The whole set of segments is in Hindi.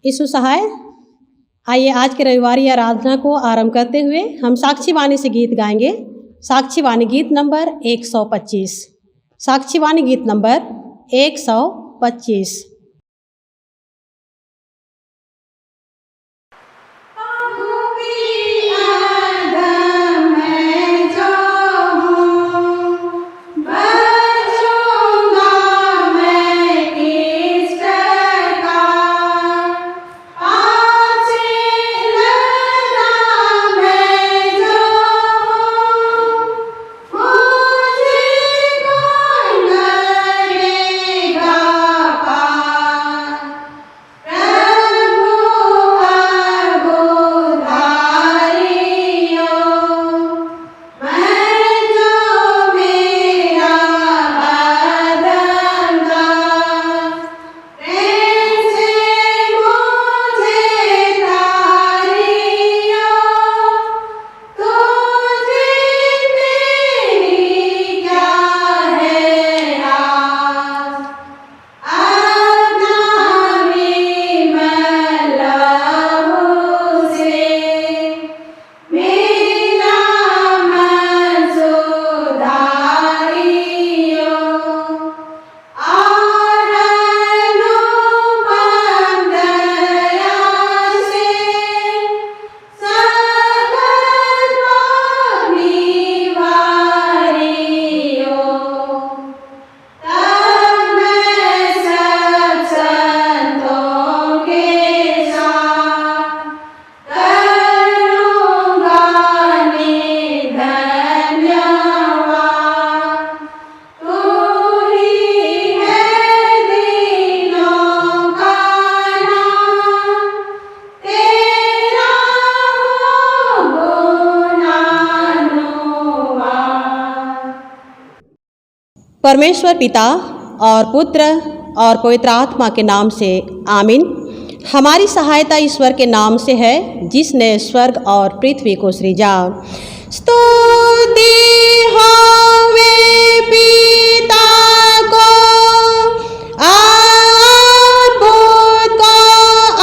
यीशु सहाय। आइए आज के रविवारी आराधना को आरंभ करते हुए हम साक्षी वाणी से गीत गाएंगे। साक्षी वाणी गीत नंबर 125। साक्षी वाणी गीत नंबर 125। परमेश्वर पिता और पुत्र और पवित्र आत्मा के नाम से आमीन। हमारी सहायता ईश्वर के नाम से है जिसने स्वर्ग और पृथ्वी को सृजा। स्तुति होवे पिता को और पुत्र को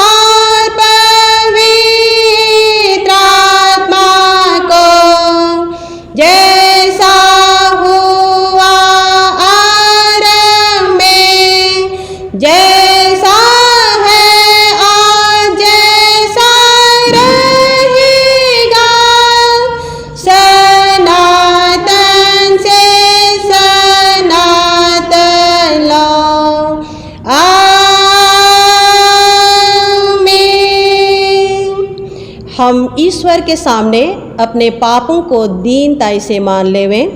और पवित्र आत्मा को, जैसा जैसा है और जैसा रहेगा, सनातन से सनातन लो। आमीन। हम ईश्वर के सामने अपने पापों को दीनताई से मान लेवें।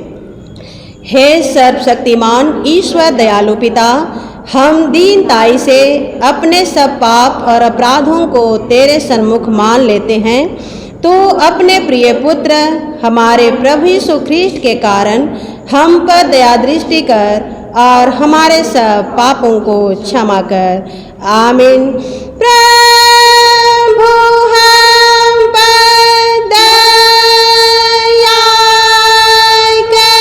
हे सर्वशक्तिमान ईश्वर दयालु पिता, हम दीनताई से अपने सब पाप और अपराधों को तेरे सन्मुख मान लेते हैं। तो अपने प्रिय पुत्र हमारे प्रभु यीशु ख्रीष्ट के कारण हम पर दया दृष्टि कर और हमारे सब पापों को क्षमा कर। आमीन। प्रभु हम पर दया कर।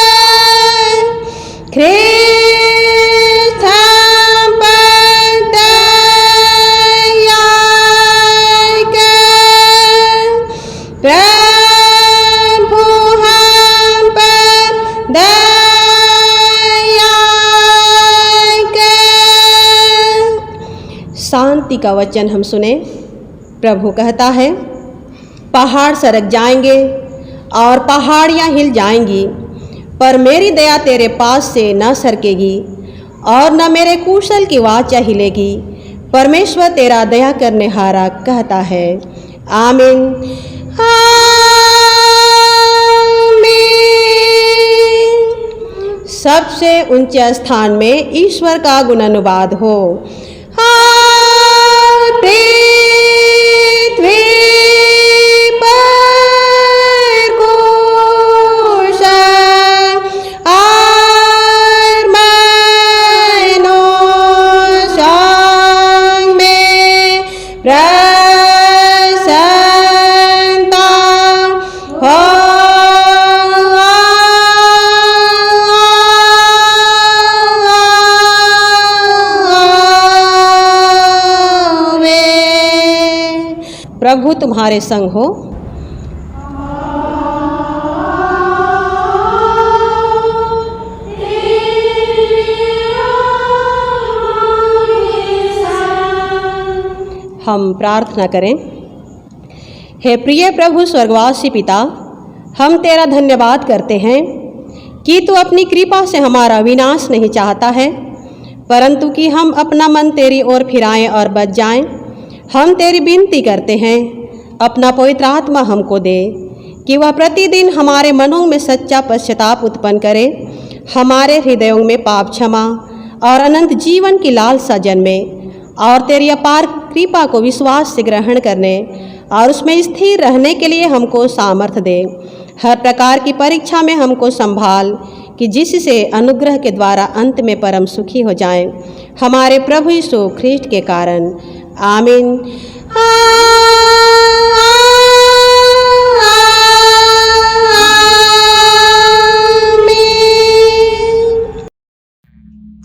शांति का वचन हम सुने। प्रभु कहता है, पहाड़ सरक जाएंगे और पहाड़ियाँ हिल जाएंगी, पर मेरी दया तेरे पास से न सरकेगी और न मेरे कुशल की वाचा हिलेगी। परमेश्वर तेरा दया करने हारा कहता है। आमीन। आमीन। सबसे ऊंचे स्थान में ईश्वर का गुणानुवाद हो। पृथ्वी पर कुशल और मनुष्य में प्रसन्नता हो। प्रभु तुम्हारे संग हो। हम प्रार्थना करें। हे प्रिय प्रभु स्वर्गवासी पिता, हम तेरा धन्यवाद करते हैं कि तू अपनी कृपा से हमारा विनाश नहीं चाहता है, परंतु कि हम अपना मन तेरी ओर फिराएं और बच जाएं। हम तेरी विनती करते हैं, अपना पवित्र आत्मा हमको दे कि वह प्रतिदिन हमारे मनों में सच्चा पश्चाताप उत्पन्न करे, हमारे हृदयों में पाप क्षमा और अनंत जीवन की लालसा जन्मे, और तेरी अपार कृपा को विश्वास से ग्रहण करने और उसमें स्थिर रहने के लिए हमको सामर्थ्य दे। हर प्रकार की परीक्षा में हमको संभाल कि जिससे अनुग्रह के द्वारा अंत में परम सुखी हो जाएं, हमारे प्रभु यीशु ख्रीष्ट के कारण। आमीन।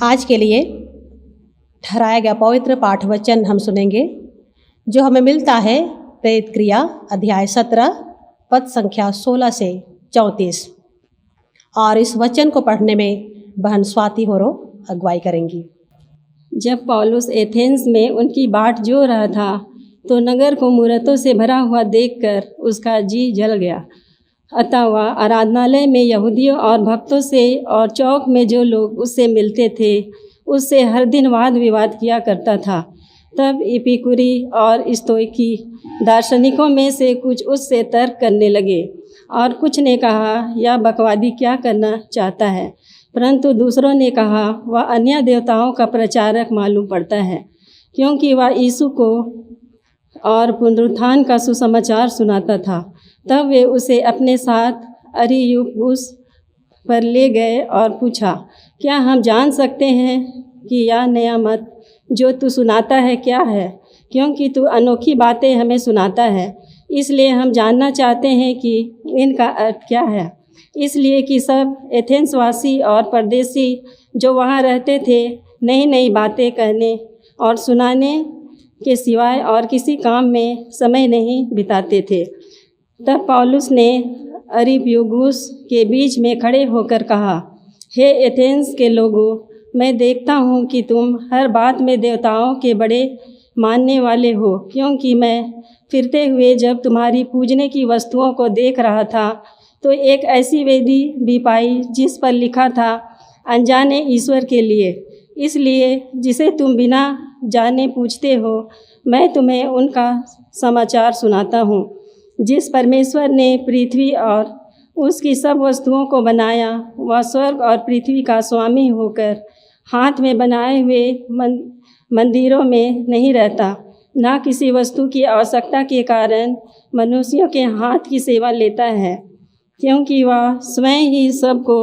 आज के लिए ठहराया गया पवित्र पाठ वचन हम सुनेंगे, जो हमें मिलता है प्रेरित क्रिया अध्याय 17 पद संख्या 16 से 34। और इस वचन को पढ़ने में बहन स्वाति होरो अगुवाई करेंगी। जब पौलुस एथेंस में उनकी बाट जो रहा था, तो नगर को मूर्तों से भरा हुआ देखकर उसका जी जल गया। अतः वह आराधनालय में यहूदियों और भक्तों से और चौक में जो लोग उससे मिलते थे उससे हर दिन वाद विवाद किया करता था। तब इपिकुरी और स्तोइकी दार्शनिकों में से कुछ उससे तर्क करने लगे, और कुछ ने कहा यह बकवादी क्या करना चाहता है, परंतु दूसरों ने कहा वह अन्य देवताओं का प्रचारक मालूम पड़ता है, क्योंकि वह यीशु को और पुनरुत्थान का सुसमाचार सुनाता था। तब वे उसे अपने साथ अरियुपगुस पर ले गए और पूछा, क्या हम जान सकते हैं कि यह नया मत जो तू सुनाता है क्या है, क्योंकि तू अनोखी बातें हमें सुनाता है। इसलिए हम जानना चाहते हैं कि इनका अर्थ क्या है। इसलिए कि सब एथेंस वासी और परदेसी जो वहाँ रहते थे नई नई बातें कहने और सुनाने के सिवाय और किसी काम में समय नहीं बिताते थे। तब पौलुस ने अरियुपगुस के बीच में खड़े होकर कहा, हे एथेंस के लोगों, मैं देखता हूँ कि तुम हर बात में देवताओं के बड़े मानने वाले हो, क्योंकि मैं फिरते हुए जब तुम्हारी पूजने की वस्तुओं को देख रहा था तो एक ऐसी वेदी भी पाई जिस पर लिखा था अनजाने ईश्वर के लिए। इसलिए जिसे तुम बिना जाने पूछते हो, मैं तुम्हें उनका समाचार सुनाता हूँ। जिस परमेश्वर ने पृथ्वी और उसकी सब वस्तुओं को बनाया, वह स्वर्ग और पृथ्वी का स्वामी होकर हाथ में बनाए हुए मंदिरों में नहीं रहता, ना किसी वस्तु की आवश्यकता के कारण मनुष्यों के हाथ की सेवा लेता है, क्योंकि वह स्वयं ही सबको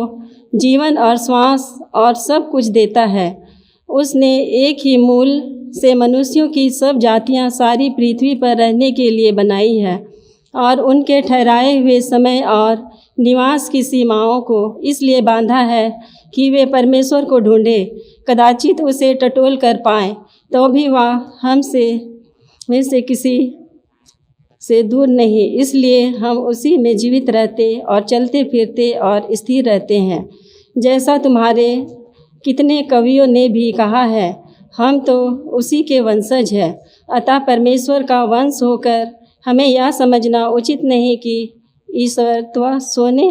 जीवन और श्वास और सब कुछ देता है। उसने एक ही मूल से मनुष्यों की सब जातियां सारी पृथ्वी पर रहने के लिए बनाई है, और उनके ठहराए हुए समय और निवास की सीमाओं को इसलिए बांधा है कि वे परमेश्वर को ढूंढे, कदाचित उसे टटोल कर पाएँ, तो भी वह हमसे में से किसी से दूर नहीं। इसलिए हम उसी में जीवित रहते और चलते फिरते और स्थिर रहते हैं। जैसा तुम्हारे कितने कवियों ने भी कहा है, हम तो उसी के वंशज हैं। अतः परमेश्वर का वंश होकर हमें यह समझना उचित नहीं कि ईश्वरत्व सोने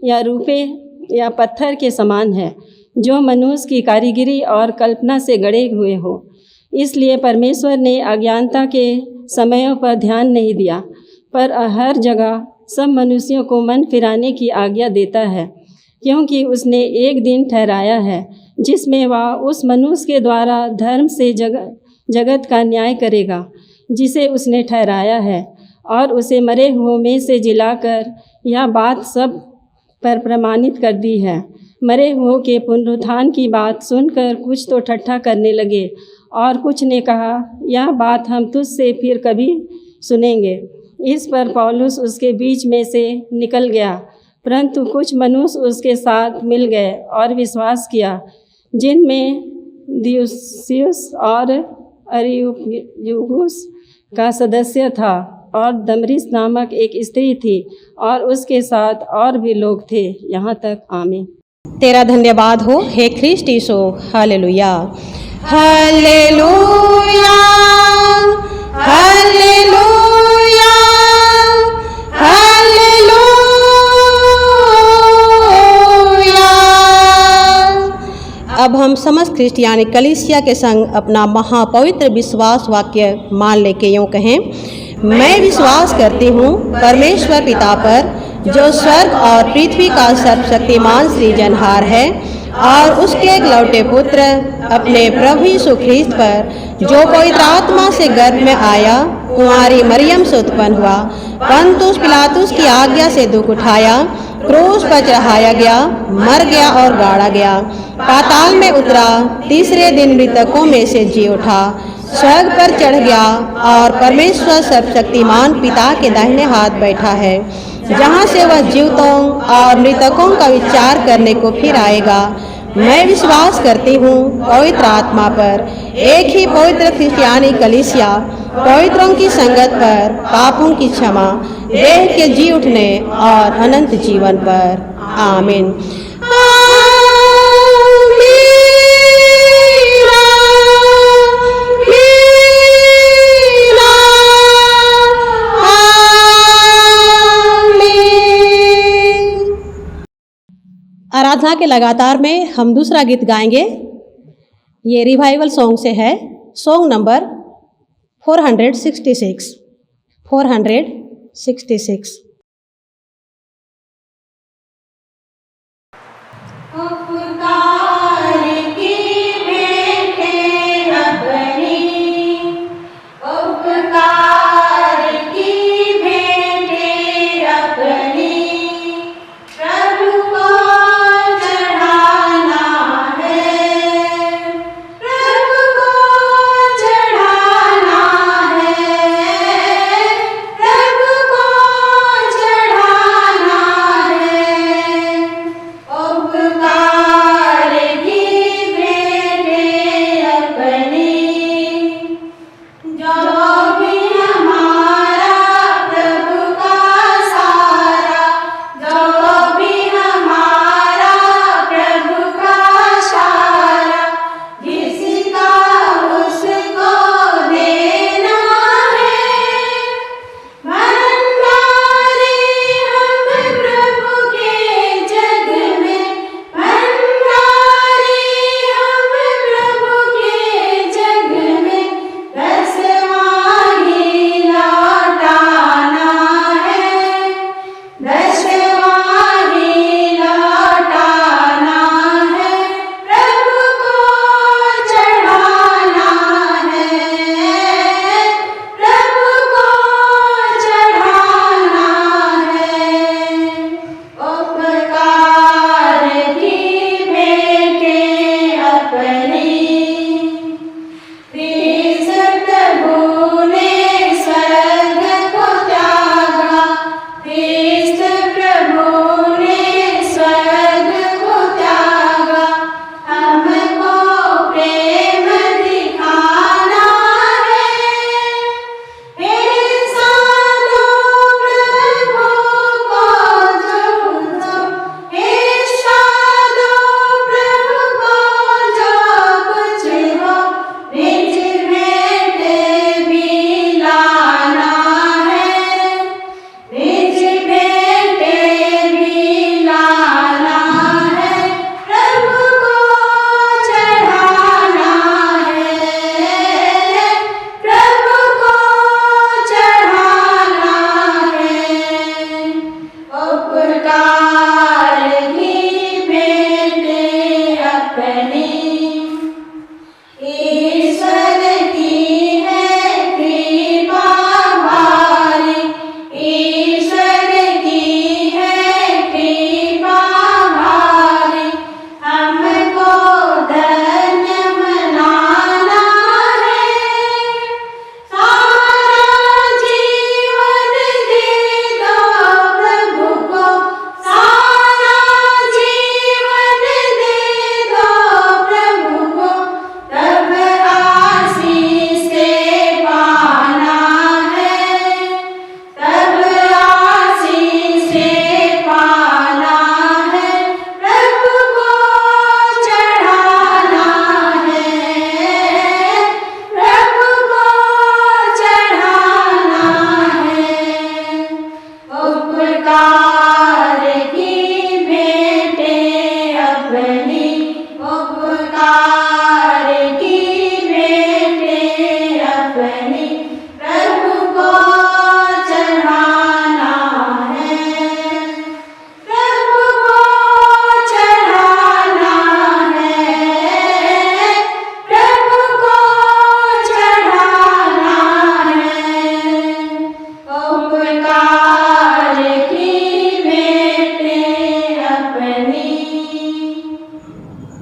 या रुपये या पत्थर के समान है, जो मनुष्य की कारीगरी और कल्पना से गढ़े हुए हो। इसलिए परमेश्वर ने अज्ञानता के समयों पर ध्यान नहीं दिया, पर हर जगह सब मनुष्यों को मन फिराने की आज्ञा देता है, क्योंकि उसने एक दिन ठहराया है जिसमें वह उस मनुष्य के द्वारा धर्म से जगत का न्याय करेगा, जिसे उसने ठहराया है, और उसे मरे हुओं में से जिलाकर यह बात सब पर प्रमाणित कर दी है। मरे हुओं के पुनरुत्थान की बात सुनकर कुछ तो ठट्ठा करने लगे, और कुछ ने कहा यह बात हम तुझसे फिर कभी सुनेंगे। इस पर पौलुस उसके बीच में से निकल गया, परंतु कुछ मनुष्य उसके साथ मिल गए और विश्वास किया, जिनमें दियुसियुस और अरियुपगुस का सदस्य था, और दमरिस नामक एक स्त्री थी और उसके साथ और भी लोग थे। यहाँ तक आमीन। तेरा धन्यवाद हो हे Christ Yeshu. Hallelujah, hallelujah, hallelujah, hallelujah. अब हम समस्त क्रिस्टियानी कलीसिया के संग अपना महापवित्र विश्वास वाक्य मान लेके यूँ कहें, मैं विश्वास करती हूँ परमेश्वर पिता पर, जो स्वर्ग और पृथ्वी का सर्वशक्तिमान सृजनहार है, और उसके एकलौते पुत्र अपने प्रभु यीशु ख्रिस्त पर, जो पवित्र आत्मा से गर्भ में आया, कुंवारी मरियम से उत्पन्न हुआ, पंतुस पिलातुस की आज्ञा से दुख उठाया, क्रूस पर चढ़ाया गया, मर गया और गाड़ा गया, पाताल में उतरा, तीसरे दिन मृतकों में से जी उठा, स्वर्ग पर चढ़ गया और परमेश्वर सर्वशक्तिमान पिता के दाहिने हाथ बैठा है, जहाँ से वह जीवितों और मृतकों का विचार करने को फिर आएगा। मैं विश्वास करती हूँ पवित्र आत्मा पर, एक ही पवित्र क्रिस्टियानी कलीसिया, पवित्रों की संगत पर, पापों की क्षमा, देह के जी उठने और अनंत जीवन पर। आमीन। आराधना के लगातार में हम दूसरा गीत गाएंगे। ये रिवाइवल सॉन्ग से है, सॉन्ग नंबर 466।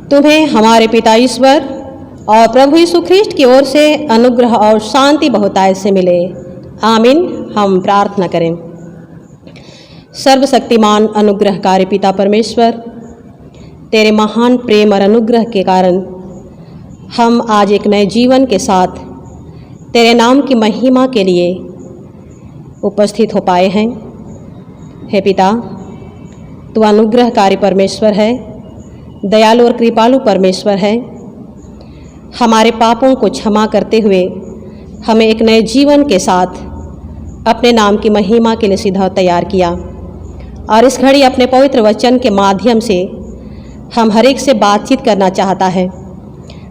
तुम्हें हमारे पिता ईश्वर और प्रभु यीशु ख्रिस्ट की ओर से अनुग्रह और शांति बहुतायत से मिले। आमीन। हम प्रार्थना करें। सर्वशक्तिमान अनुग्रहकारी पिता परमेश्वर, तेरे महान प्रेम और अनुग्रह के कारण हम आज एक नए जीवन के साथ तेरे नाम की महिमा के लिए उपस्थित हो पाए हैं। हे पिता, तू अनुग्रहकारी परमेश्वर है, दयालु और कृपालु परमेश्वर है। हमारे पापों को क्षमा करते हुए हमें एक नए जीवन के साथ अपने नाम की महिमा के लिए सीधा तैयार किया। और इस घड़ी अपने पवित्र वचन के माध्यम से हम हर एक से बातचीत करना चाहता है।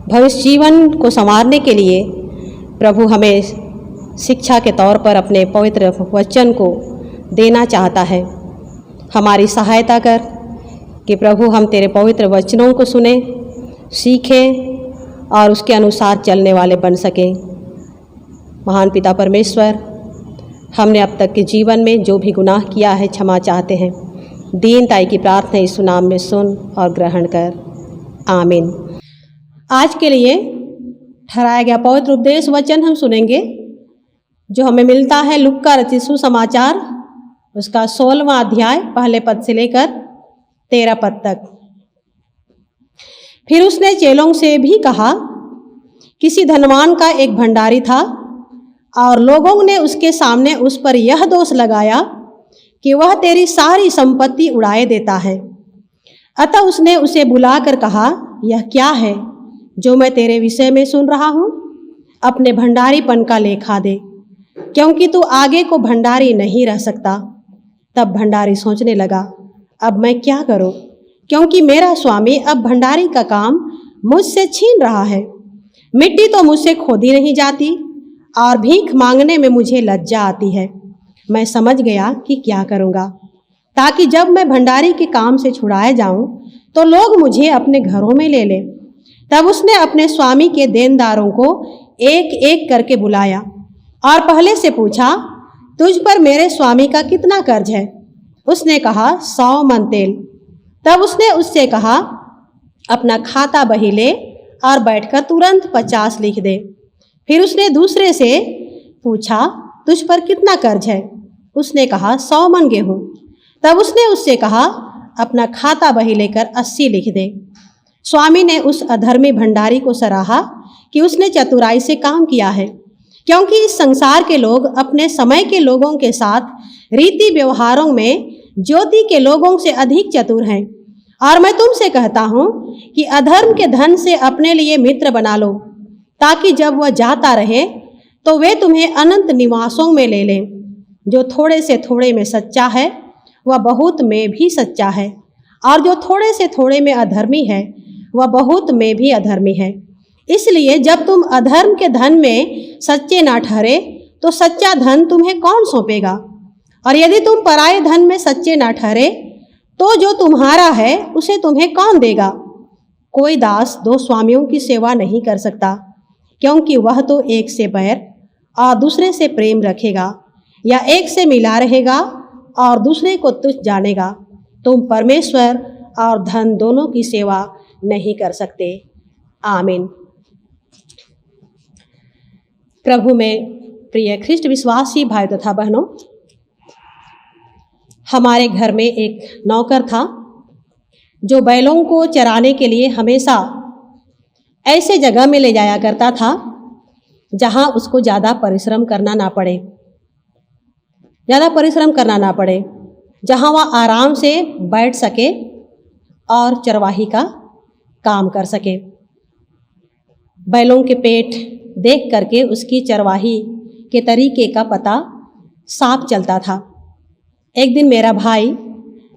भविष्य जीवन को संवारने के लिए प्रभु हमें शिक्षा के तौर पर अपने पवित्र वचन को देना चाहता है। हमारी सहायता कर कि प्रभु हम तेरे पवित्र वचनों को सुने, सीखें और उसके अनुसार चलने वाले बन सकें। महान पिता परमेश्वर, हमने अब तक के जीवन में जो भी गुनाह किया है क्षमा चाहते हैं। दीनताई की प्रार्थना यीशु नाम में सुन और ग्रहण कर। आमीन। आज के लिए ठहराया गया पवित्र उपदेश वचन हम सुनेंगे जो हमें मिलता है लुक्का रचित सुसमाचार उसका 16वां अध्याय पहले पद से लेकर 13 पद तक। फिर उसने चेलों से भी कहा, किसी धनवान का एक भंडारी था और लोगों ने उसके सामने उस पर यह दोष लगाया कि वह तेरी सारी संपत्ति उड़ाए देता है। अतः उसने उसे बुलाकर कहा, यह क्या है जो मैं तेरे विषय में सुन रहा हूँ? अपने भंडारीपन का लेखा दे, क्योंकि तू आगे को भंडारी नहीं रह सकता। तब भंडारी सोचने लगा, अब मैं क्या करूँ, क्योंकि मेरा स्वामी अब भंडारी का काम मुझसे छीन रहा है। मिट्टी तो मुझसे खोदी नहीं जाती और भीख मांगने में मुझे लज्जा आती है। मैं समझ गया कि क्या करूँगा, ताकि जब मैं भंडारी के काम से छुड़ाए जाऊँ तो लोग मुझे अपने घरों में ले लें। तब उसने अपने स्वामी के देनदारों को एक एक करके बुलाया और पहले से पूछा, तुझ पर मेरे स्वामी का कितना कर्ज है? उसने कहा, 100 मन तेल। तब उसने उससे कहा, अपना खाता बही ले और बैठकर तुरंत 50 लिख दे। फिर उसने दूसरे से पूछा, तुझ पर कितना कर्ज है? उसने कहा, 100 मन गेहूँ। तब उसने उससे कहा, अपना खाता बही लेकर 80 लिख दे। स्वामी ने उस अधर्मी भंडारी को सराहा कि उसने चतुराई से काम किया है, क्योंकि इस संसार के लोग अपने समय के लोगों के साथ रीति व्यवहारों में ज्योति के लोगों से अधिक चतुर हैं। और मैं तुमसे कहता हूँ कि अधर्म के धन से अपने लिए मित्र बना लो, ताकि जब वह जाता रहे तो वे तुम्हें अनंत निवासों में ले लें। जो थोड़े से थोड़े में सच्चा है वह बहुत में भी सच्चा है, और जो थोड़े से थोड़े में अधर्मी है वह बहुत में भी अधर्मी है। इसलिए जब तुम अधर्म के धन में सच्चे ना ठहरे तो सच्चा धन तुम्हें कौन सौंपेगा? और यदि तुम पराये धन में सच्चे ना ठहरे तो जो तुम्हारा है उसे तुम्हें कौन देगा? कोई दास 2 स्वामियों की सेवा नहीं कर सकता, क्योंकि वह तो एक से बैर और दूसरे से प्रेम रखेगा, या एक से मिला रहेगा और दूसरे को तुच्छ जानेगा। तुम परमेश्वर और धन दोनों की सेवा नहीं कर सकते। आमीन। प्रभु में प्रिय ख्रिस्ट विश्वासी भाई तथा बहनों, हमारे घर में एक नौकर था जो बैलों को चराने के लिए हमेशा ऐसे जगह में ले जाया करता था जहां उसको ज़्यादा परिश्रम करना ना पड़े, जहां वह आराम से बैठ सके और चरवाही का काम कर सके। बैलों के पेट देख करके उसकी चरवाही के तरीके का पता साफ चलता था। एक दिन मेरा भाई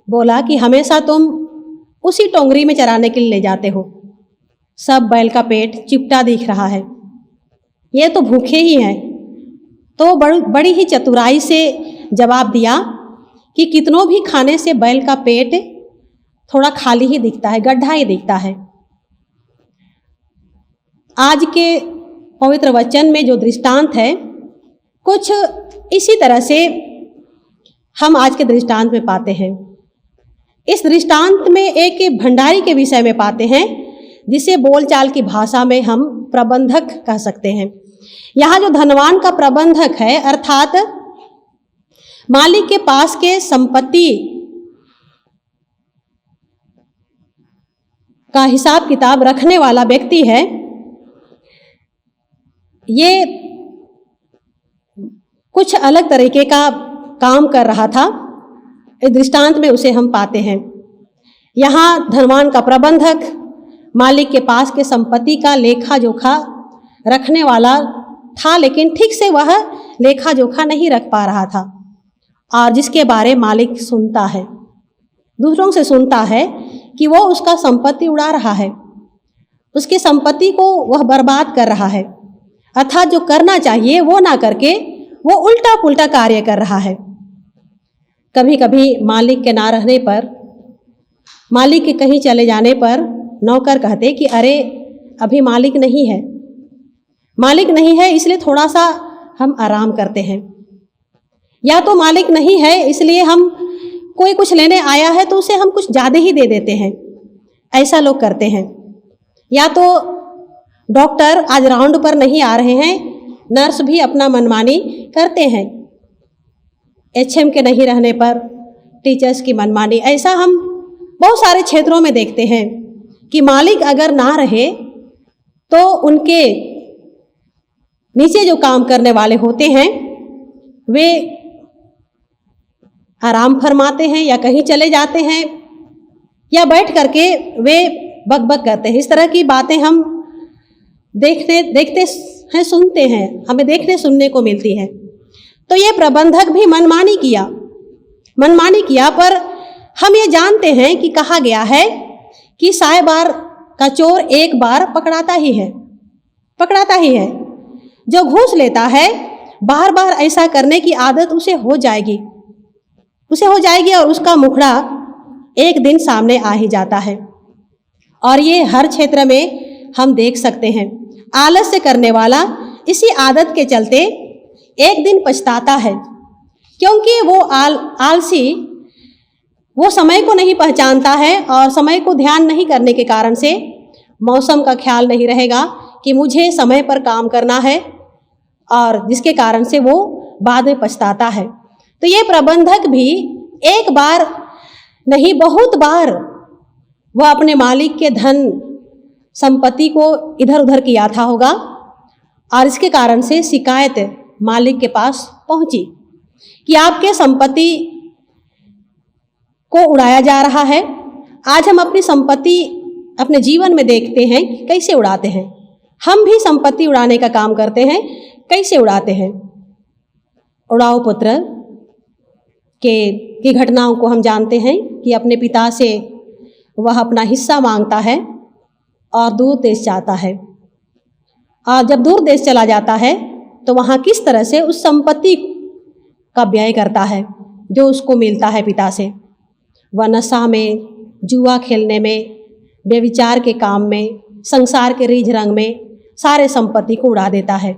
बोला कि हमेशा तुम उसी टोंगरी में चराने के लिए ले जाते हो, सब बैल का पेट चिपटा दिख रहा है, ये तो भूखे ही हैं। तो बड़ी ही चतुराई से जवाब दिया कि कितनों भी खाने से बैल का पेट थोड़ा खाली ही दिखता है, गड्ढा ही दिखता है। आज के पवित्र वचन में जो दृष्टांत है कुछ इसी तरह से हम आज के दृष्टांत में पाते हैं। इस दृष्टांत में एक भंडारी के विषय में पाते हैं जिसे बोलचाल की भाषा में हम प्रबंधक कह सकते हैं। यहाँ जो धनवान का प्रबंधक है अर्थात मालिक के पास के संपत्ति का हिसाब किताब रखने वाला व्यक्ति है, ये कुछ अलग तरीके का काम कर रहा था। इस दृष्टांत में उसे हम पाते हैं। यहाँ धनवान का प्रबंधक मालिक के पास के संपत्ति का लेखा जोखा रखने वाला था, लेकिन ठीक से वह लेखा जोखा नहीं रख पा रहा था, और जिसके बारे मालिक सुनता है, दूसरों से सुनता है कि वो उसका संपत्ति उड़ा रहा है, उसकी संपत्ति को वह बर्बाद कर रहा है, अर्थात जो करना चाहिए वो ना करके वो उल्टा पुल्टा कार्य कर रहा है। कभी कभी मालिक के ना रहने पर, मालिक के कहीं चले जाने पर नौकर कहते कि अरे अभी मालिक नहीं है, मालिक नहीं है इसलिए थोड़ा सा हम आराम करते हैं, या तो मालिक नहीं है इसलिए हम कोई कुछ लेने आया है तो उसे हम कुछ ज़्यादा ही दे देते हैं, ऐसा लोग करते हैं। या तो डॉक्टर आज राउंड पर नहीं आ रहे हैं, नर्स भी अपना मनमानी करते हैं, एचएम के नहीं रहने पर टीचर्स की मनमानी। ऐसा हम बहुत सारे क्षेत्रों में देखते हैं कि मालिक अगर ना रहे तो उनके नीचे जो काम करने वाले होते हैं वे आराम फरमाते हैं या कहीं चले जाते हैं या बैठ करके वे बकबक करते हैं। इस तरह की बातें हम देखते हैं, सुनते हैं, हमें देखने सुनने को मिलती है। तो ये प्रबंधक भी मनमानी किया, पर हम ये जानते हैं कि कहा गया है कि 100 बार का चोर एक बार पकड़ाता ही है। जो घूस लेता है बार बार ऐसा करने की आदत उसे हो जाएगी और उसका मुखड़ा एक दिन सामने आ ही जाता है। और ये हर क्षेत्र में हम देख सकते हैं। आलस्य करने वाला इसी आदत के चलते एक दिन पछताता है, क्योंकि वो आलसी वो समय को नहीं पहचानता है और समय को ध्यान नहीं करने के कारण से मौसम का ख्याल नहीं रहेगा कि मुझे समय पर काम करना है, और जिसके कारण से वो बाद में पछताता है। तो ये प्रबंधक भी एक बार नहीं बहुत बार वह अपने मालिक के धन संपत्ति को इधर उधर किया था होगा, और इसके कारण से शिकायत मालिक के पास पहुंची कि आपके संपत्ति को उड़ाया जा रहा है। आज हम अपनी संपत्ति अपने जीवन में देखते हैं कि कैसे उड़ाते हैं। हम भी संपत्ति उड़ाने का काम करते हैं। कैसे उड़ाते हैं? उड़ाऊ पुत्र की घटनाओं को हम जानते हैं कि अपने पिता से वह अपना हिस्सा मांगता है और दूर देश जाता है, और जब दूर देश चला जाता है तो वहाँ किस तरह से उस संपत्ति का व्यय करता है जो उसको मिलता है पिता से। वह नशा में, जुआ खेलने में, व्यभिचार के काम में, संसार के रीझ रंग में सारे संपत्ति को उड़ा देता है।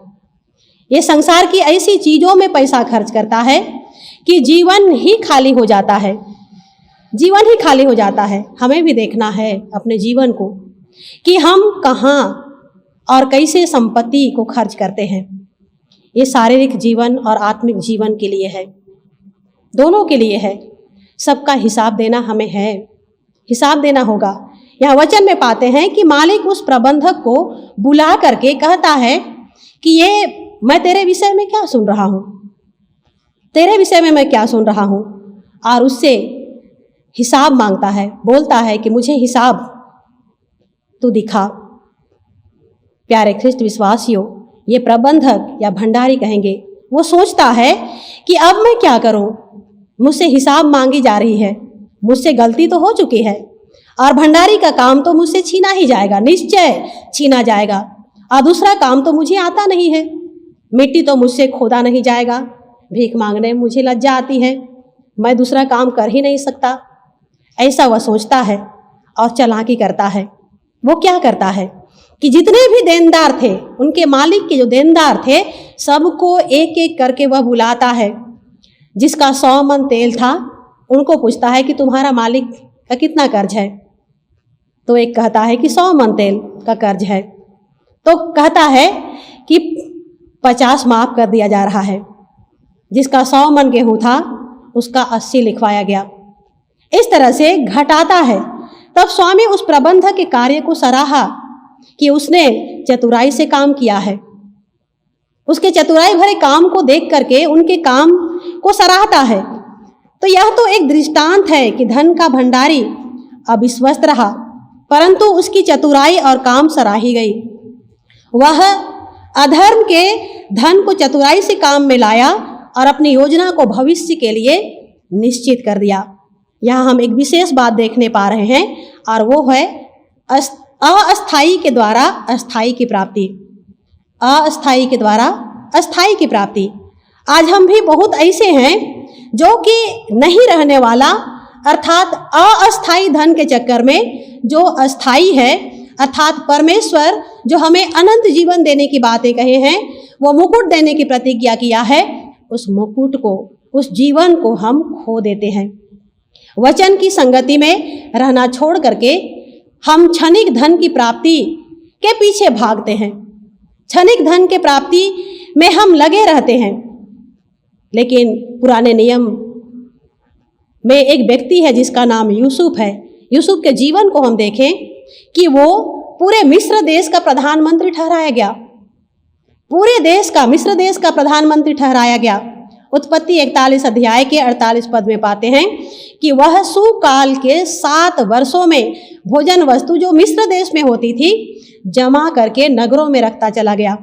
ये संसार की ऐसी चीज़ों में पैसा खर्च करता है कि जीवन ही खाली हो जाता है। हमें भी देखना है अपने जीवन को कि हम कहाँ और कैसे संपत्ति को खर्च करते हैं। ये शारीरिक जीवन और आत्मिक जीवन के लिए है, दोनों के लिए है। सबका हिसाब देना हमें है, हिसाब देना होगा। यहाँ वचन में पाते हैं कि मालिक उस प्रबंधक को बुला करके कहता है कि ये मैं तेरे विषय में क्या सुन रहा हूँ, और उससे हिसाब मांगता है, बोलता है कि मुझे हिसाब तू दिखा। प्यारे ख्रिस्ट विश्वासियों, ये प्रबंधक या भंडारी कहेंगे, वो सोचता है कि अब मैं क्या करूं, मुझसे हिसाब मांगी जा रही है, मुझसे गलती तो हो चुकी है, और भंडारी का काम तो मुझसे छीना ही जाएगा, निश्चय छीना जाएगा, और दूसरा काम तो मुझे आता नहीं है, मिट्टी तो मुझसे खोदा नहीं जाएगा, भीख मांगने में मुझे लज्जा आती है, मैं दूसरा काम कर ही नहीं सकता। ऐसा वह सोचता है और चालाकी करता है। वो क्या करता है कि जितने भी देनदार थे, उनके मालिक के जो देनदार थे, सबको एक एक करके वह बुलाता है। जिसका 100 मन तेल था, उनको पूछता है कि तुम्हारा मालिक का कितना कर्ज है। तो एक कहता है कि 100 मन तेल का कर्ज है, तो कहता है कि 50 माफ कर दिया जा रहा है। जिसका 100 मन गेहूँ था उसका 80 लिखवाया गया। इस तरह से घटाता है। तब स्वामी उस प्रबंधक के कार्य को सराहा कि उसने चतुराई से काम किया है। उसके चतुराई भरे काम को देख करके उनके काम को सराहता है। तो यह तो एक दृष्टांत है कि धन का भंडारी अविश्वस्त रहा, परंतु उसकी चतुराई और काम सराही गई। वह अधर्म के धन को चतुराई से काम में लाया और अपनी योजना को भविष्य के लिए निश्चित कर दिया। यहाँ हम एक विशेष बात देखने पा रहे हैं और वो है अस्थाई के द्वारा अस्थाई की प्राप्ति। अस्थाई के द्वारा अस्थाई की प्राप्ति। आज हम भी बहुत ऐसे हैं जो कि नहीं रहने वाला, अर्थात अस्थाई धन के चक्कर में जो अस्थाई है, अर्थात परमेश्वर जो हमें अनंत जीवन देने की बातें कहे हैं, वो मुकुट देने की प्रतिज्ञा किया है, उस मुकुट को, उस जीवन को हम खो देते हैं। वचन की संगति में रहना छोड़ करके हम क्षणिक धन की प्राप्ति के पीछे भागते हैं। क्षणिक धन के प्राप्ति में हम लगे रहते हैं। लेकिन पुराने नियम में एक व्यक्ति है जिसका नाम यूसुफ है। यूसुफ के जीवन को हम देखें कि वो पूरे मिस्र देश का प्रधानमंत्री ठहराया गया। पूरे देश का, मिस्र देश का प्रधानमंत्री ठहराया गया। उत्पत्ति 41 अध्याय के 48 पद में पाते हैं कि वह सुकाल के 7 वर्षों में भोजन वस्तु जो मिस्र देश में होती थी जमा करके नगरों में रखता चला गया।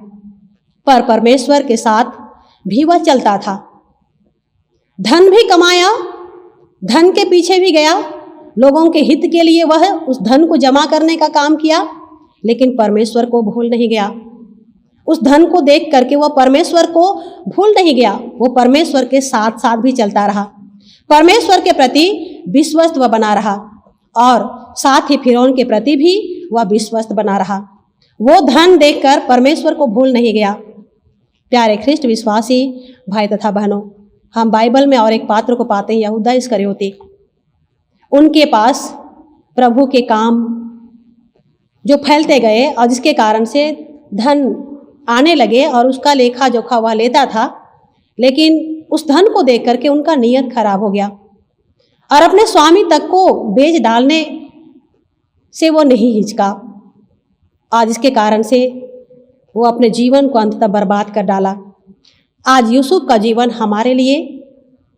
पर परमेश्वर के साथ भी वह चलता था। धन भी कमाया, धन के पीछे भी गया, लोगों के हित के लिए वह उस धन को जमा करने का काम किया, लेकिन परमेश्वर को भूल नहीं गया। उस धन को देख करके वह परमेश्वर को भूल नहीं गया। वो परमेश्वर के साथ साथ भी चलता रहा, परमेश्वर के प्रति विश्वस्त वह बना रहा और साथ ही फिरौन के प्रति भी वह विश्वस्त बना रहा। वो धन देखकर परमेश्वर को भूल नहीं गया। प्यारे ख्रिस्ट विश्वासी भाई तथा बहनों, हम बाइबल में और एक पात्र को पाते हैं, यहूदा इस्करियोती। उनके पास प्रभु के काम जो फैलते गए और जिसके कारण से धन आने लगे और उसका लेखा जोखा वह लेता था, लेकिन उस धन को देख करके उनका नीयत खराब हो गया और अपने स्वामी तक को बेच डालने से वो नहीं हिचका। आज इसके कारण से वो अपने जीवन को अंततः बर्बाद कर डाला। आज यूसुफ का जीवन हमारे लिए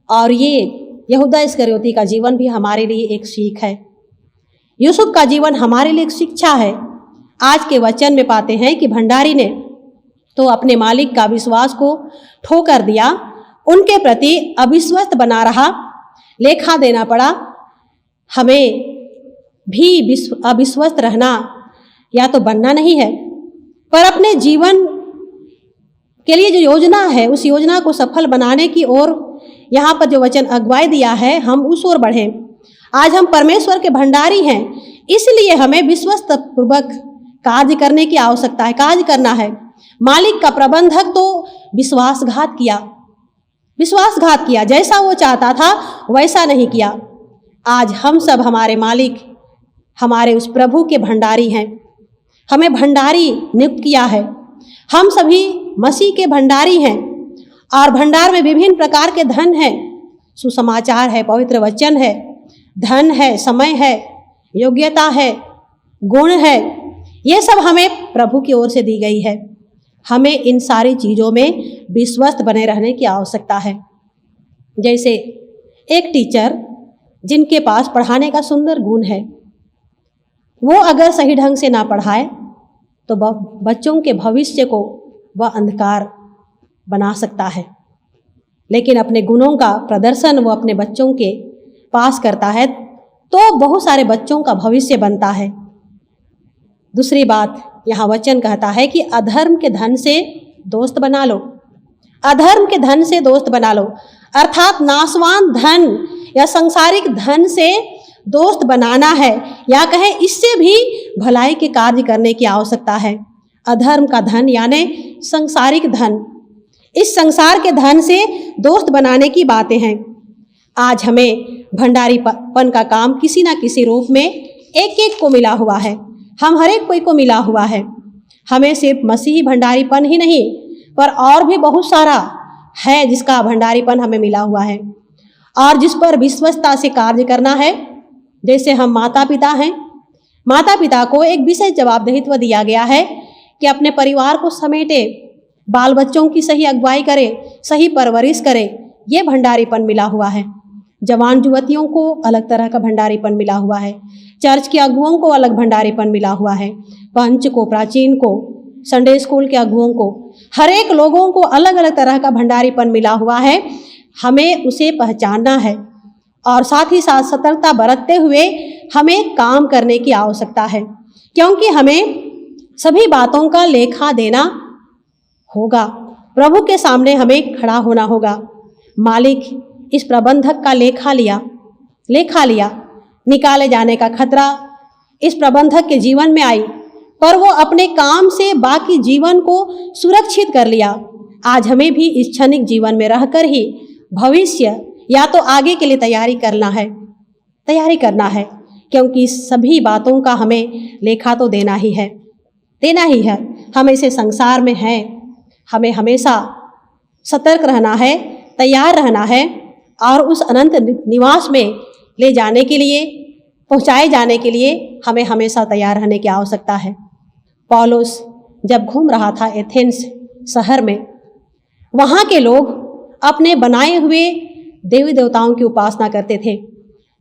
और ये यहूदा इस्करियोती का जीवन भी हमारे लिए एक सीख है। यूसुफ का जीवन हमारे लिए एक शिक्षा है। आज के वचन में पाते हैं कि भंडारी ने तो अपने मालिक का विश्वास को ठोकर दिया, उनके प्रति अविश्वस्त बना रहा, लेखा देना पड़ा। हमें भी अविश्वस्त रहना या तो बनना नहीं है, पर अपने जीवन के लिए जो योजना है उस योजना को सफल बनाने की ओर यहाँ पर जो वचन अगुवाई दिया है, हम उस ओर बढ़ें। आज हम परमेश्वर के भंडारी हैं, इसलिए हमें विश्वस्त पूर्वक कार्य करने की आवश्यकता है, कार्य करना है। मालिक का प्रबंधक तो विश्वासघात किया, जैसा वो चाहता था वैसा नहीं किया। आज हम सब हमारे मालिक, हमारे उस प्रभु के भंडारी हैं। हमें भंडारी नियुक्त किया है। हम सभी मसीह के भंडारी हैं और भंडार में विभिन्न प्रकार के धन हैं। सुसमाचार है, पवित्र वचन है, धन है, समय है, योग्यता है, गुण है। ये सब हमें प्रभु की ओर से दी गई है। हमें इन सारी चीज़ों में विश्वस्त बने रहने की आवश्यकता है। जैसे एक टीचर जिनके पास पढ़ाने का सुंदर गुण है, वो अगर सही ढंग से ना पढ़ाए तो बच्चों के भविष्य को वह अंधकार बना सकता है। लेकिन अपने गुणों का प्रदर्शन वो अपने बच्चों के पास करता है तो बहुत सारे बच्चों का भविष्य बनता है। दूसरी बात, यहाँ वचन कहता है कि अधर्म के धन से दोस्त बना लो। अधर्म के धन से दोस्त बना लो, अर्थात नाशवान धन या सांसारिक धन से दोस्त बनाना है, या कहें इससे भी भलाई के कार्य करने की आवश्यकता है। अधर्म का धन यानी सांसारिक धन, इस संसार के धन से दोस्त बनाने की बातें हैं। आज हमें भंडारीपन का काम किसी ना किसी रूप में एक एक को मिला हुआ है, हम हर एक कोई को मिला हुआ है। हमें सिर्फ मसीही भंडारीपन ही नहीं पर और भी बहुत सारा है जिसका भंडारीपन हमें मिला हुआ है और जिस पर विश्वस्तता से कार्य करना है। जैसे हम माता पिता हैं, माता पिता को एक विशेष जवाबदेहित्व दिया गया है कि अपने परिवार को समेटे, बाल बच्चों की सही अगुवाई करें, सही परवरिश करें। ये भंडारीपन मिला हुआ है। जवान युवतियों को अलग तरह का भंडारीपन मिला हुआ है, चर्च के अगुओं को अलग भंडारीपन मिला हुआ है, पंच को, प्राचीन को, संडे स्कूल के अगुओं को, हर एक लोगों को अलग अलग तरह का भंडारीपन मिला हुआ है। हमें उसे पहचानना है और साथ ही साथ सतर्कता बरतते हुए हमें काम करने की आवश्यकता है, क्योंकि हमें सभी बातों का लेखा देना होगा। प्रभु के सामने हमें खड़ा होना होगा। मालिक इस प्रबंधक का लेखा लिया, निकाले जाने का खतरा इस प्रबंधक के जीवन में आई, पर वो अपने काम से बाकी जीवन को सुरक्षित कर लिया। आज हमें भी इस क्षणिक जीवन में रहकर ही भविष्य या तो आगे के लिए तैयारी करना है, क्योंकि सभी बातों का हमें लेखा तो देना ही है। हम ऐसे संसार में हैं, हमें हमेशा सतर्क रहना है, तैयार रहना है और उस अनंत निवास में ले जाने के लिए, पहुंचाए जाने के लिए हमें हमेशा तैयार रहने की आवश्यकता है। पौलुस जब घूम रहा था एथेंस शहर में, वहाँ के लोग अपने बनाए हुए देवी देवताओं की उपासना करते थे।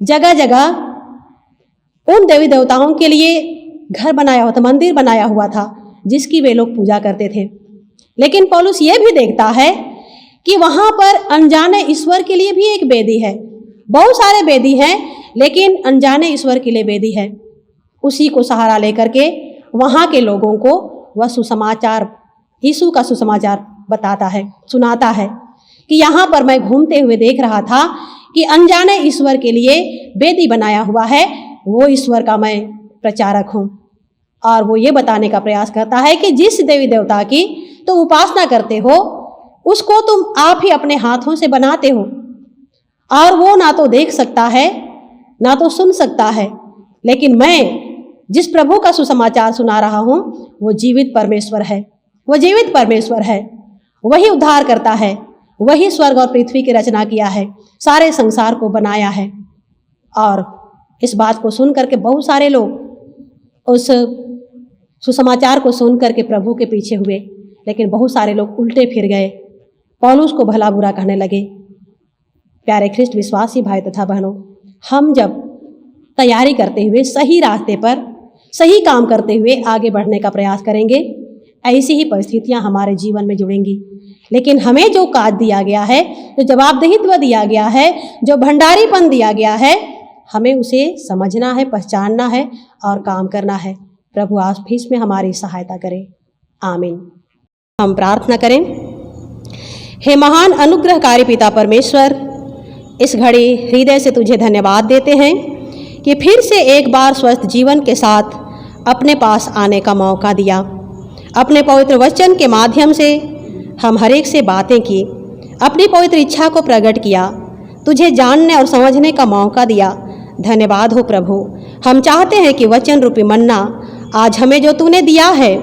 जगह जगह उन देवी देवताओं के लिए घर बनाया हुआ था, मंदिर बनाया हुआ था जिसकी वे लोग पूजा करते थे। लेकिन पौलुस ये भी देखता है कि वहाँ पर अनजाने ईश्वर के लिए भी एक वेदी है। बहुत सारे वेदी हैं, लेकिन अनजाने ईश्वर के लिए वेदी है। उसी को सहारा लेकर के वहाँ के लोगों को वह सुसमाचार, यीशु का सुसमाचार सुनाता है कि यहाँ पर मैं घूमते हुए देख रहा था कि अनजाने ईश्वर के लिए वेदी बनाया हुआ है, वो ईश्वर का मैं प्रचारक हूँ। और वो ये बताने का प्रयास करता है कि जिस देवी देवता की तुम उपासना करते हो उसको तुम आप ही अपने हाथों से बनाते हो, और वो ना तो देख सकता है ना तो सुन सकता है। लेकिन मैं जिस प्रभु का सुसमाचार सुना रहा हूँ वो जीवित परमेश्वर है, वही उद्धार करता है, वही स्वर्ग और पृथ्वी की रचना किया है, सारे संसार को बनाया है। और इस बात को सुन करके बहुत सारे लोग उस सुसमाचार को सुन करके प्रभु के पीछे हुए, लेकिन बहुत सारे लोग उल्टे फिर गए, पौलुस को भला बुरा कहने लगे। प्यारे ख्रिस्ट विश्वासी भाई तथा बहनों, हम जब तैयारी करते हुए सही रास्ते पर सही काम करते हुए आगे बढ़ने का प्रयास करेंगे, ऐसी ही परिस्थितियां हमारे जीवन में जुड़ेंगी। लेकिन हमें जो काज दिया गया है, जो जवाबदेहित्व दिया गया है, जो भंडारीपन दिया गया है, हमें उसे समझना है, पहचानना है और काम करना है। प्रभु आप भी इसमें हमारी सहायता करें। आमीन। हम प्रार्थना करें। हे महान अनुग्रहकारी पिता परमेश्वर, इस घड़ी हृदय से तुझे धन्यवाद देते हैं कि फिर से एक बार स्वस्थ जीवन के साथ अपने पास आने का मौका दिया। अपने पवित्र वचन के माध्यम से हम हर एक से बातें की, अपनी पवित्र इच्छा को प्रकट किया, तुझे जानने और समझने का मौका दिया। धन्यवाद हो प्रभु। हम चाहते हैं कि वचन रूपी मन्ना आज हमें जो तूने दिया है,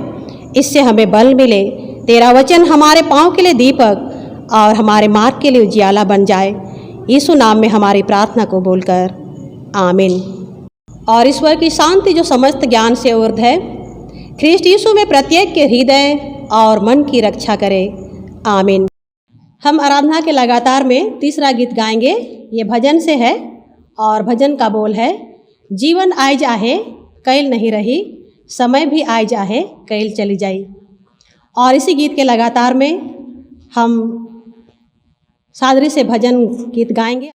इससे हमें बल मिले। तेरा वचन हमारे पाँव के लिए दीपक और हमारे मार्ग के लिए उजियाला बन जाए। यीशु नाम में हमारी प्रार्थना को बोलकर आमीन। और ईश्वर की शांति जो समस्त ज्ञान से ऊर्ध्व है, ख्रिस्ट यीशु में प्रत्येक के हृदय और मन की रक्षा करे। आमीन। हम आराधना के लगातार में तीसरा गीत गाएंगे। ये भजन से है और भजन का बोल है, जीवन आए जाहे कैल नहीं रही, समय भी आए जाहे कैल चली जाई। और इसी गीत के लगातार में हम सादरी से भजन गीत गाएंगे।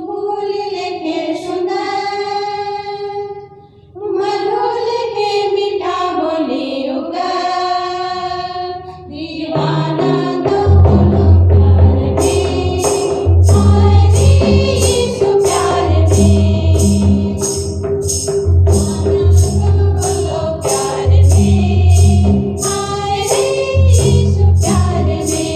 फूल लेके सुंदर मधुर लेके मीठा बोली उगर दीवाना तो बोलो प्यार में आए रे यीशु प्यार में दीवाना तो बोलो प्यार में आए रे यीशु प्यार में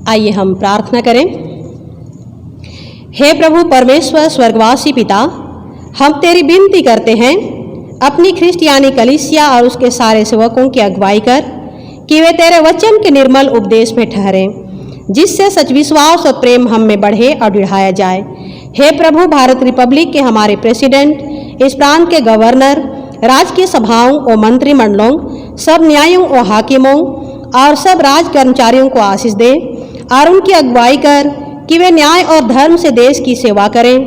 आइए हम प्रार्थना करें। हे प्रभु परमेश्वर स्वर्गवासी पिता, हम तेरी विनती करते हैं, अपनी ख्रिस्तियानी कलीसिया और उसके सारे सेवकों की अगुवाई कर कि वे तेरे वचन के निर्मल उपदेश में ठहरें, जिससे सच विश्वास और प्रेम हम में बढ़े और बढ़ाया जाए। हे प्रभु, भारत रिपब्लिक के हमारे प्रेसिडेंट, इस प्रांत के गवर्नर, राजकीय सभाओं और मंत्रिमंडलों, सब न्यायों और हाकिमों और सब राज कर्मचारियों को आशीष दे और उनकी अगुवाई कर कि वे न्याय और धर्म से देश की सेवा करें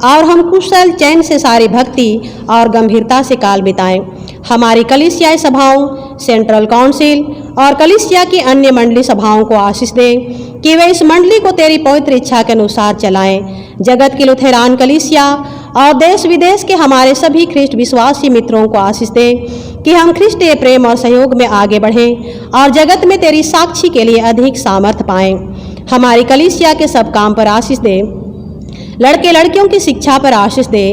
और हम कुशल चैन से सारी भक्ति और गंभीरता से काल बिताएं। हमारी कलीसियाई सभाओं, सेंट्रल काउंसिल और कलीसिया की अन्य मंडली सभाओं को आशीष दें कि वे इस मंडली को तेरी पवित्र इच्छा के अनुसार चलाएं। जगत की लुथेरान कलीसिया और देश विदेश के हमारे सभी ख्रिस्ट विश्वासी मित्रों को आशीष दें कि हम ख्रिस्टीय प्रेम और सहयोग में आगे बढ़ें और जगत में तेरी साक्षी के लिए अधिक सामर्थ्य पाएं। हमारी कलीसिया के सब काम पर आशीष दे, लड़के लड़कियों की शिक्षा पर आशीष दे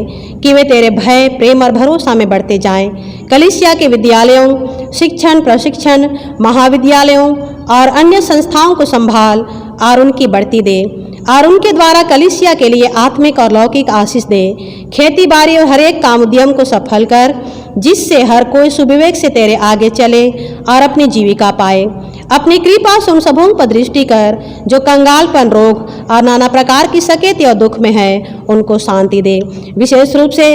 कि वे तेरे भय, प्रेम और भरोसा में बढ़ते जाएं। कलीसिया के विद्यालयों, शिक्षण, प्रशिक्षण, महाविद्यालयों और अन्य संस्थाओं को संभाल और उनकी बढ़ती दे और उनके द्वारा कलीसिया के लिए आत्मिक और लौकिक आशीष दे। खेती बाड़ी और हर एक काम उद्यम को सफल कर, जिससे हर कोई सुविवेक से तेरे आगे चले और अपनी जीविका पाए। अपनी कृपा से उन सबों पर दृष्टि कर जो कंगालपन, रोग और नाना प्रकार की सकेती और दुख में है, उनको शांति दे। विशेष रूप से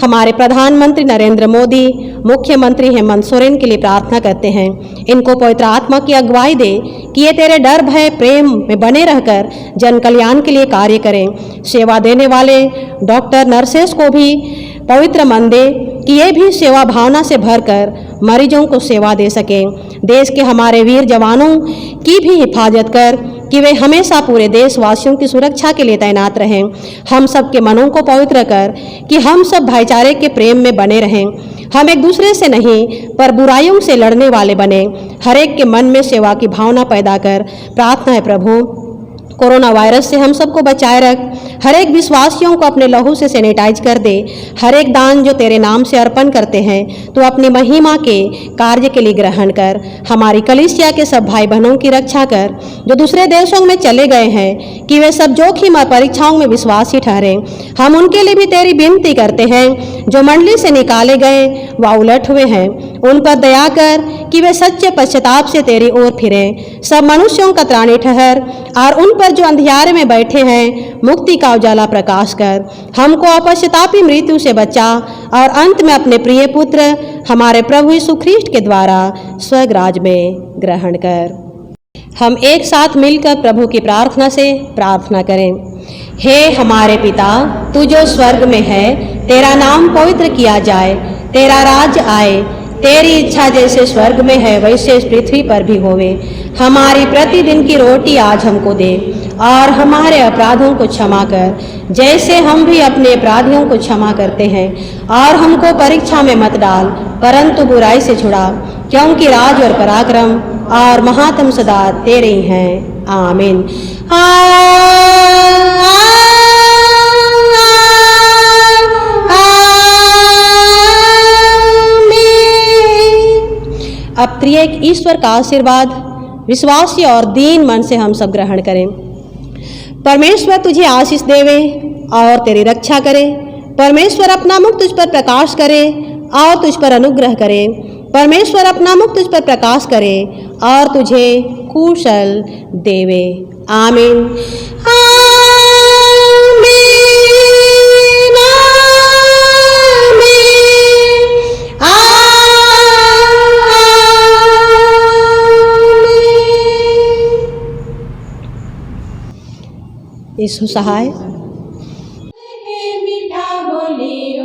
हमारे प्रधानमंत्री नरेंद्र मोदी, मुख्यमंत्री हेमंत सोरेन के लिए प्रार्थना करते हैं। इनको पवित्र आत्मा की अगुवाई दे कि ये तेरे डर, भय, प्रेम में बने रहकर जन कल्याण के लिए कार्य करें। सेवा देने वाले डॉक्टर, नर्सेस को भी पवित्र मन दे कि ये भी सेवा भावना से भरकर मरीजों को सेवा दे सकें। देश के हमारे वीर जवानों की भी हिफाजत कर कि वे हमेशा पूरे देशवासियों की सुरक्षा के लिए तैनात रहें। हम सब के मनों को पवित्र कर कि हम सब भाईचारे के प्रेम में बने रहें। हम एक दूसरे से नहीं पर बुराइयों से लड़ने वाले बने। हर एक के मन में सेवा की भावना पैदा कर। प्रार्थना है प्रभु, कोरोना वायरस से हम सबको बचाए रख। हर एक विश्वासियों को अपने लहू से सैनिटाइज कर दे। हर एक दान जो तेरे नाम से अर्पण करते हैं तो अपनी महिमा के कार्य के लिए ग्रहण कर। हमारी कलीसिया के सब भाई बहनों की रक्षा कर जो दूसरे देशों में चले गए हैं, कि वे सब जोखिम और परीक्षाओं में विश्वासी ठहरे। हम उनके लिए भी तेरी विनती करते हैं। जो मंडली से निकाले गए व उलट हुए हैं, उन पर दया कर कि वे सच्चे पश्चाताप से तेरी ओर फिरें। सब मनुष्यों का त्राणी ठहर और उन पर जो अंधियारे में बैठे हैं मुक्ति का उजाला प्रकाश कर। हमको अपश्चातापी मृत्यु से बचा और अंत में अपने प्रिय पुत्र हमारे प्रभु यीशु ख्रीष्ट के द्वारा स्वर्ग राज में ग्रहण कर। हम एक साथ मिलकर प्रभु की प्रार्थना से प्रार्थना करें। हे हमारे पिता, तू जो स्वर्ग में है, तेरा नाम पवित्र किया जाए, तेरा राज्य आए, तेरी इच्छा जैसे स्वर्ग में है वैसे इस पृथ्वी पर भी होवे। हमारी प्रतिदिन की रोटी आज हमको दे और हमारे अपराधों को क्षमा कर जैसे हम भी अपने अपराधियों को क्षमा करते हैं। और हमको परीक्षा में मत डाल परंतु बुराई से छुड़ा, क्योंकि राज और पराक्रम और महात्म सदा तेरे ही हैं। आमीन। अब त्रिएक ईश्वर का आशीर्वाद विश्वासी और दीन मन से हम सब ग्रहण करें। परमेश्वर तुझे आशीष देवे और तेरी रक्षा करे। परमेश्वर अपना मुख तुझ पर प्रकाश करे और तुझ पर अनुग्रह करे। परमेश्वर अपना मुख तुझ पर प्रकाश करे और तुझे कुशल देवे। आमीन। यीशु सहाय। मीठा बोली